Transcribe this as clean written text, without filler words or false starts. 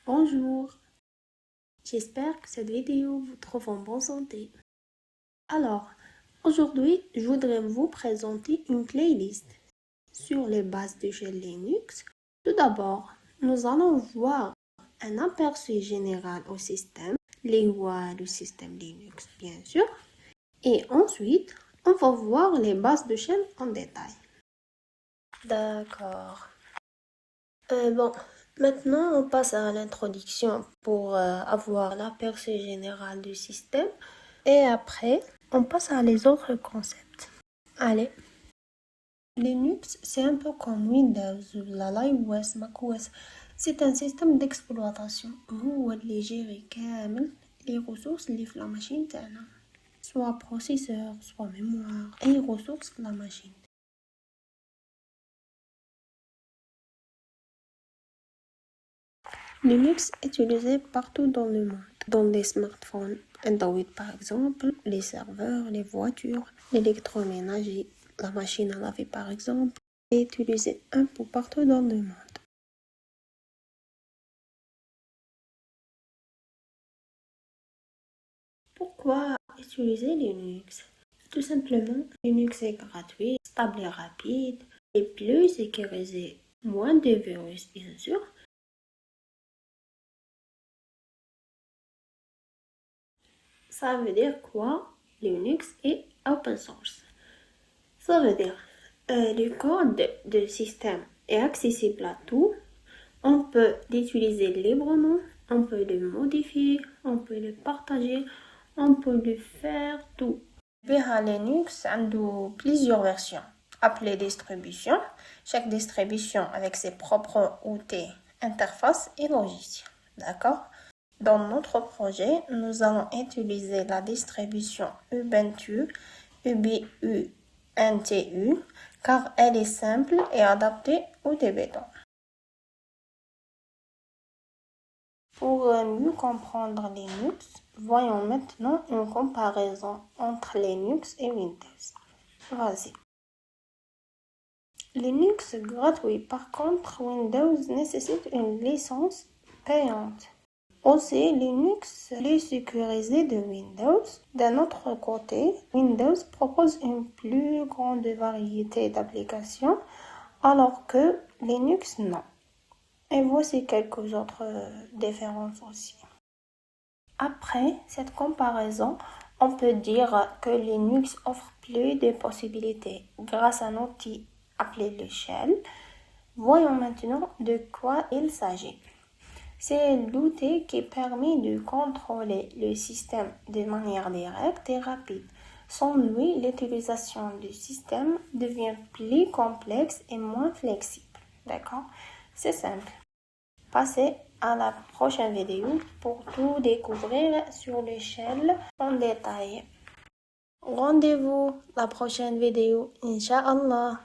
Bonjour, j'espère que cette vidéo vous trouve en bonne santé. Alors, aujourd'hui, je voudrais vous présenter une playlist sur les bases de chez Linux. Tout d'abord, nous allons voir un aperçu général au système, les lois du système Linux, bien sûr. Et ensuite, on va voir les bases de chaîne en détail. D'accord. Bon, maintenant on passe à l'introduction pour avoir l'aperçu général du système et après on passe à les autres concepts. Allez, Linux c'est un peu comme Windows ou l'iOS, macOS. C'est un système d'exploitation où اللي يجيري كامل les ressources اللي في la machine تاعنا. Soit processeur, soit mémoire, أي ressources في la machine. Linux est utilisé partout dans le monde, dans les smartphones, Android par exemple, les serveurs, les voitures, l'électroménager, la machine à laver par exemple, est utilisé un peu partout dans le monde. Pourquoi utiliser Linux? Tout simplement, Linux est gratuit, stable et rapide, et plus sécurisé, moins de virus bien sûr. Ça veut dire quoi? Linux est open source. Ça veut dire le code du système est accessible à tout. On peut l'utiliser librement, on peut le modifier, on peut le partager, on peut le faire tout. Linux a plusieurs versions appelées distributions. Chaque distribution avec ses propres outils, interfaces et logiciels. D'accord? Dans notre projet, nous allons utiliser la distribution Ubuntu, UBUNTU, car elle est simple et adaptée aux débutants. Pour mieux comprendre Linux, voyons maintenant une comparaison entre Linux et Windows. Vas-y. Linux est gratuit, par contre Windows nécessite une licence payante. Aussi, Linux est plus sécurisé de Windows. D'un autre côté, Windows propose une plus grande variété d'applications, alors que Linux non. Et voici quelques autres différences aussi. Après cette comparaison, on peut dire que Linux offre plus de possibilités grâce à un outil appelé le shell. Voyons maintenant de quoi il s'agit. C'est l'outil qui permet de contrôler le système de manière directe et rapide. Sans lui, l'utilisation du système devient plus complexe et moins flexible. D'accord? C'est simple. Passez à la prochaine vidéo pour tout découvrir sur l'échelle en détail. Rendez-vous la prochaine vidéo, Inch'Allah.